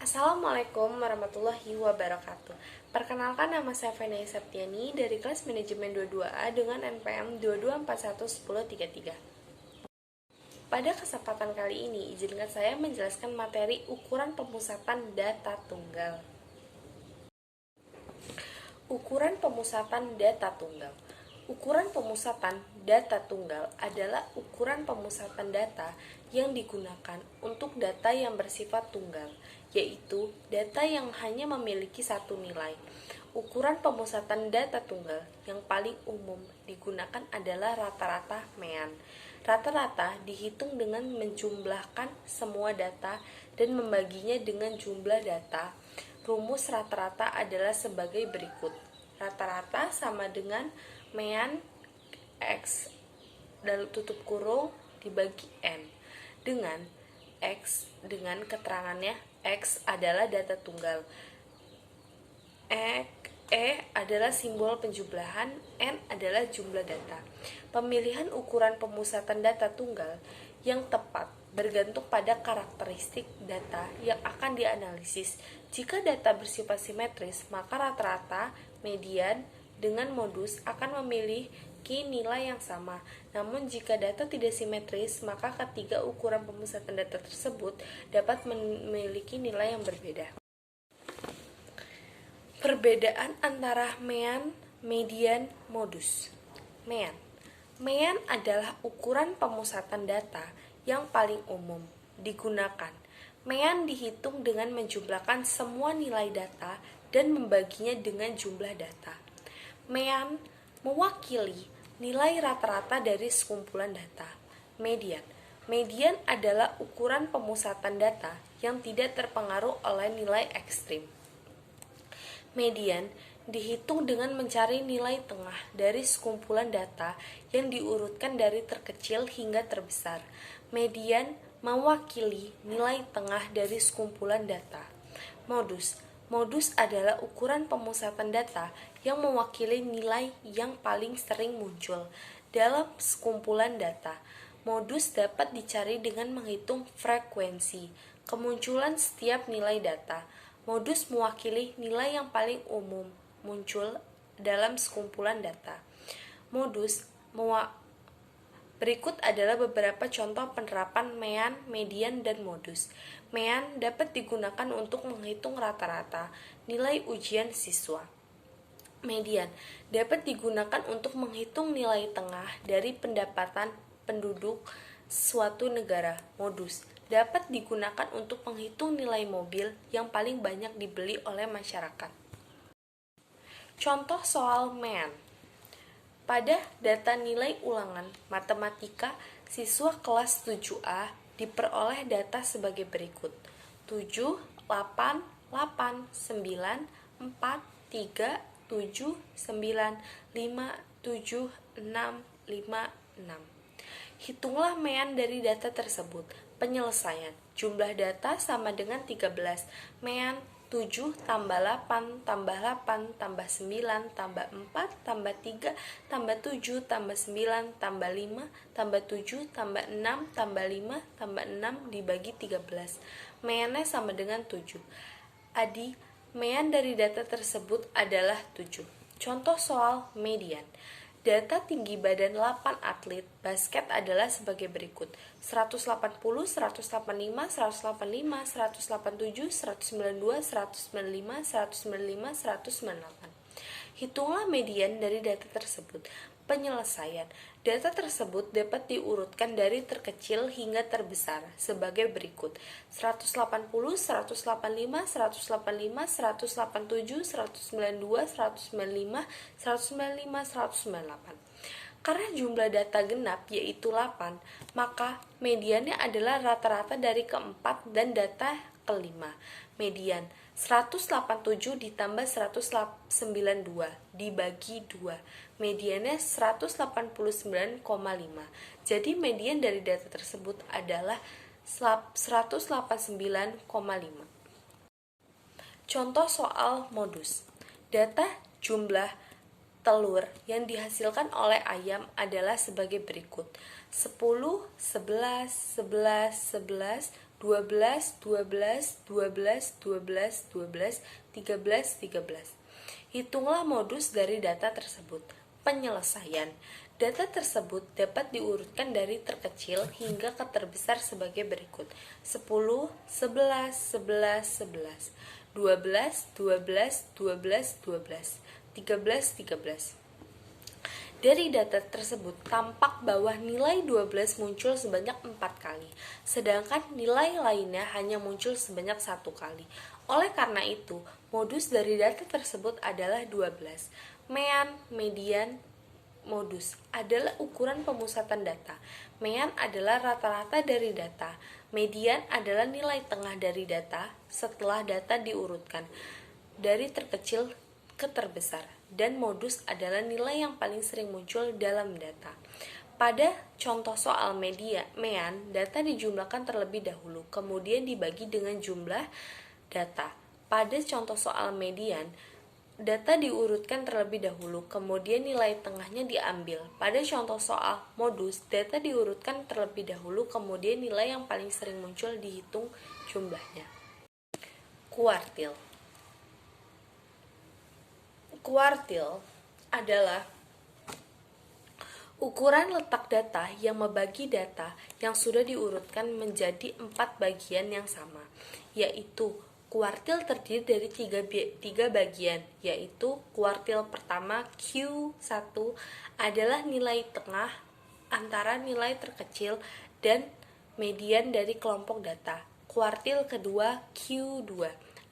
Assalamualaikum warahmatullahi wabarakatuh. Perkenalkan, nama saya Fenai Septiani dari kelas manajemen 22A dengan NPM 22411033. Pada kesempatan kali ini, izinkan saya menjelaskan materi ukuran pemusatan data tunggal. Ukuran pemusatan data tunggal. Ukuran pemusatan data tunggal adalah ukuran pemusatan data yang digunakan untuk data yang bersifat tunggal, yaitu data yang hanya memiliki satu nilai. Ukuran pemusatan data tunggal yang paling umum digunakan adalah rata-rata MEAN. Rata-rata dihitung dengan menjumlahkan semua data dan membaginya dengan jumlah data. Rumus rata-rata adalah sebagai berikut. Rata-rata sama dengan MEAN X dalam tutup kurung dibagi N, dengan X dengan keterangannya X adalah data tunggal, E adalah simbol penjumlahan, N adalah jumlah data. Pemilihan ukuran pemusatan data tunggal yang tepat bergantung pada karakteristik data yang akan dianalisis. Jika data bersifat simetris, maka rata-rata, median, dengan modus akan memiliki nilai yang sama. Namun jika data tidak simetris, maka ketiga ukuran pemusatan data tersebut dapat memiliki nilai yang berbeda. Perbedaan antara MEAN, median, modus. MEAN adalah ukuran pemusatan data yang paling umum digunakan. MEAN dihitung dengan menjumlahkan semua nilai data dan membaginya dengan jumlah data. MEAN mewakili nilai rata-rata dari sekumpulan data. Median adalah ukuran pemusatan data yang tidak terpengaruh oleh nilai ekstrim. Median dihitung dengan mencari nilai tengah dari sekumpulan data yang diurutkan dari terkecil hingga terbesar. Median mewakili nilai tengah dari sekumpulan data. Modus adalah ukuran pemusatan data yang mewakili nilai yang paling sering muncul dalam sekumpulan data. Modus dapat dicari dengan menghitung frekuensi kemunculan setiap nilai data. Modus mewakili nilai yang paling umum muncul dalam sekumpulan data. Berikut adalah beberapa contoh penerapan MEAN, median, dan modus. MEAN dapat digunakan untuk menghitung rata-rata nilai ujian siswa. Median dapat digunakan untuk menghitung nilai tengah dari pendapatan penduduk suatu negara. Modus dapat digunakan untuk menghitung nilai mobil yang paling banyak dibeli oleh masyarakat. Contoh soal MEAN. Pada data nilai ulangan matematika siswa kelas 7A diperoleh data sebagai berikut: 7, 8, 8, 9, 4, 3, 7, 9, 5, 7, 6, 5, 6. Hitunglah MEAN dari data tersebut. Penyelesaian. Jumlah data sama dengan 13. MEAN 7 tambah 8 tambah 8 tambah 9 tambah 4 tambah 3 tambah 7 tambah 9 tambah 5 tambah 7 tambah 6 tambah 5 tambah 6 dibagi 13. MEAN-nya sama dengan 7. Adi, MEAN dari data tersebut adalah 7. Contoh soal median. Data tinggi badan 8 atlet basket adalah sebagai berikut: 180, 185, 185, 187, 192, 195, 195, 198. Hitunglah median dari data tersebut. Penyelesaian. Data tersebut dapat diurutkan dari terkecil hingga terbesar sebagai berikut: 180, 185, 185, 187, 192, 195, 195, 198. Karena jumlah data genap yaitu 8, maka mediannya adalah rata-rata dari keempat dan data kelima. Median 187 ditambah 192 dibagi 2. Mediannya 189,5. Jadi median dari data tersebut adalah 189,5. Contoh soal modus. Data jumlah telur yang dihasilkan oleh ayam adalah sebagai berikut: 10, 11, 11, 11, 12, 12, 12, 12, 12, 13, 13. Hitunglah modus dari data tersebut. Penyelesaian. Data tersebut dapat diurutkan dari terkecil hingga ke terbesar sebagai berikut. 10, 11, 11, 11, 12, 12, 12, 12, 13, 13. Dari data tersebut, tampak bahwa nilai 12 muncul sebanyak 4 kali, sedangkan nilai lainnya hanya muncul sebanyak 1 kali. Oleh karena itu, modus dari data tersebut adalah 12. Mean, median, modus adalah ukuran pemusatan data. Mean adalah rata-rata dari data. Median adalah nilai tengah dari data setelah data diurutkan dari terkecil ke terbesar, dan modus adalah nilai yang paling sering muncul dalam data. Pada contoh soal mean, data dijumlahkan terlebih dahulu, kemudian dibagi dengan jumlah data. Pada contoh soal median, data diurutkan terlebih dahulu, kemudian nilai tengahnya diambil. Pada contoh soal modus, data diurutkan terlebih dahulu, kemudian nilai yang paling sering muncul dihitung jumlahnya. Kuartil. Kuartil adalah ukuran letak data yang membagi data yang sudah diurutkan menjadi 4 bagian yang sama, yaitu kuartil terdiri dari tiga bagian, yaitu kuartil pertama Q1 adalah nilai tengah antara nilai terkecil dan median dari kelompok data. Kuartil kedua Q2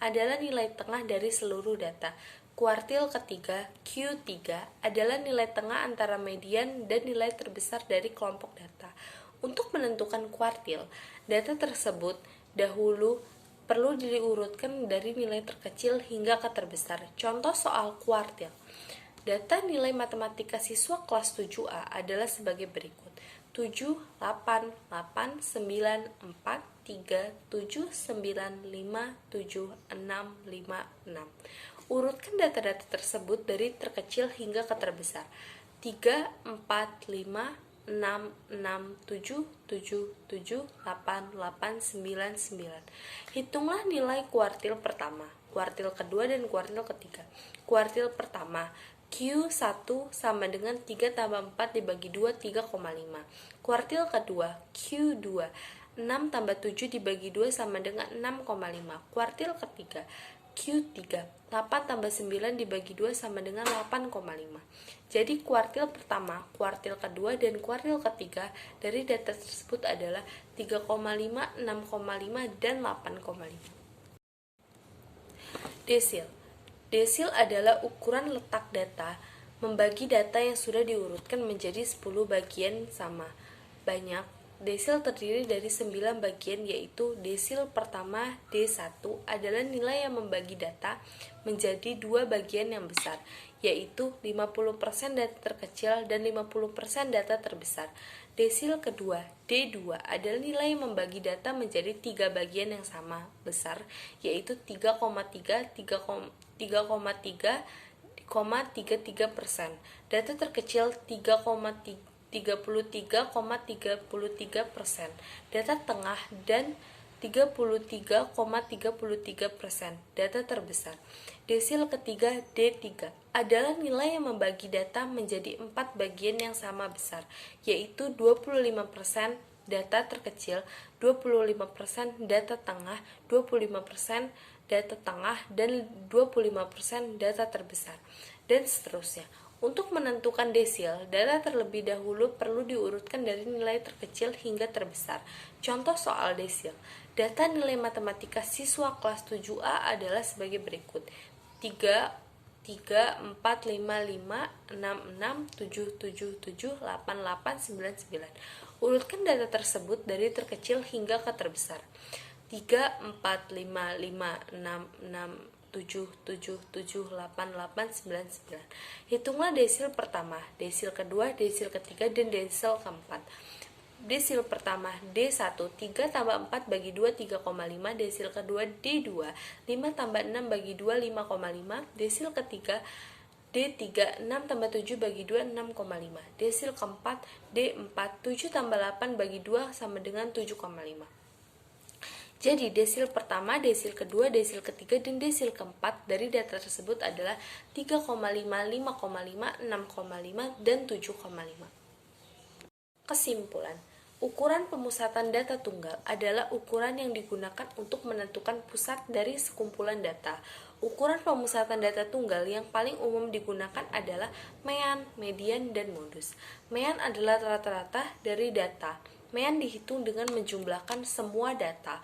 adalah nilai tengah dari seluruh data. Kuartil ketiga Q3 adalah nilai tengah antara median dan nilai terbesar dari kelompok data. Untuk menentukan kuartil, data tersebut dahulu perlu diurutkan dari nilai terkecil hingga ke terbesar. Contoh soal kuartil. Data nilai matematika siswa kelas 7A adalah sebagai berikut. 7, 8, 8, 9, 4, 3, 7, 9, 5, 7, 6, 5, 6. Urutkan data-data tersebut dari terkecil hingga ke terbesar. 3, 4, 5, 6, 6, 7, 7, 7, 8, 8, 9, 9. Hitunglah nilai kuartil pertama, kuartil kedua, dan kuartil ketiga. Kuartil pertama, Q1 sama dengan 3 tambah 4 dibagi 2, 3,5. Kuartil kedua, Q2, 6 tambah 7 dibagi 2 sama dengan 6,5. Kuartil ketiga, Q3, 8 tambah 9 dibagi 2 sama dengan 8,5. Jadi kuartil pertama, kuartil kedua, dan kuartil ketiga dari data tersebut adalah 3,5, 6,5, dan 8,5. Desil. Desil adalah ukuran letak data membagi data yang sudah diurutkan menjadi 10 bagian sama banyak. Desil terdiri dari 9 bagian, yaitu desil pertama D1 adalah nilai yang membagi data menjadi 2 bagian yang besar, yaitu 50% data terkecil dan 50% data terbesar. Desil kedua D2 adalah nilai yang membagi data menjadi 3 bagian yang sama besar, yaitu 3,3, 3,33%. Data terkecil 33,33%, data tengah, dan 33,33%, data terbesar. Desil ketiga D3 adalah nilai yang membagi data menjadi 4 bagian yang sama besar, yaitu 25% data terkecil, 25% data tengah, 25% data tengah, dan 25% data terbesar, dan seterusnya. Untuk menentukan desil, data terlebih dahulu perlu diurutkan dari nilai terkecil hingga terbesar. Contoh soal desil. Data nilai matematika siswa kelas 7A adalah sebagai berikut. 3, 3, 4, 5, 5, 6, 6, 7, 7, 7, 8, 8, 9, 9. Urutkan data tersebut dari terkecil hingga ke terbesar. 3, 4, 5, 5, 6, 6, 7, 7, 7, 8, 8, 9, 9. Hitunglah desil pertama, desil kedua, desil ketiga, dan desil keempat. Desil pertama D1, 3 tambah 4 bagi 2, 3,5. Desil kedua D2, 5 tambah 6 bagi 2, 5,5. Desil ketiga D3, 6 tambah 7 bagi 2, 6,5. Desil keempat D4, 7 tambah 8 bagi 2 sama dengan 7,5. Jadi desil pertama, desil kedua, desil ketiga, dan desil keempat dari data tersebut adalah 3,5, 5,5, 6,5, dan 7,5. Kesimpulan, ukuran pemusatan data tunggal adalah ukuran yang digunakan untuk menentukan pusat dari sekumpulan data. Ukuran pemusatan data tunggal yang paling umum digunakan adalah mean, median, dan modus. Mean adalah rata-rata dari data. Mean dihitung dengan menjumlahkan semua data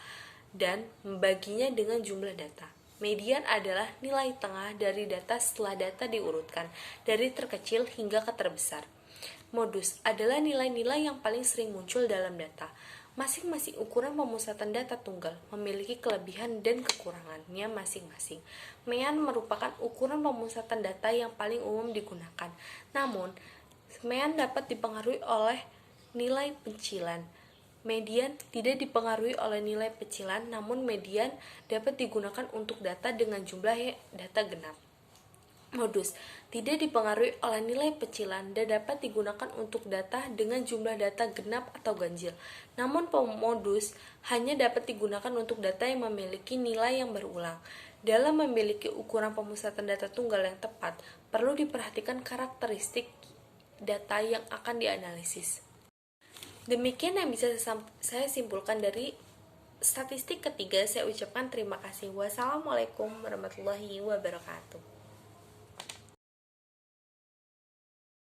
dan membaginya dengan jumlah data. Median adalah nilai tengah dari data setelah data diurutkan, dari terkecil hingga ke terbesar. Modus adalah nilai-nilai yang paling sering muncul dalam data. Masing-masing ukuran pemusatan data tunggal memiliki kelebihan dan kekurangannya masing-masing. Mean merupakan ukuran pemusatan data yang paling umum digunakan. Namun, mean dapat dipengaruhi oleh nilai pencilan. Median tidak dipengaruhi oleh nilai pecilan, namun median dapat digunakan untuk data dengan jumlah data genap. Modus tidak dipengaruhi oleh nilai pecilan dan dapat digunakan untuk data dengan jumlah data genap atau ganjil. Namun modus hanya dapat digunakan untuk data yang memiliki nilai yang berulang. Dalam memiliki ukuran pemusatan data tunggal yang tepat, perlu diperhatikan karakteristik data yang akan dianalisis. Demikian yang bisa saya simpulkan dari statistik ketiga. Saya ucapkan terima kasih. Wassalamualaikum warahmatullahi wabarakatuh.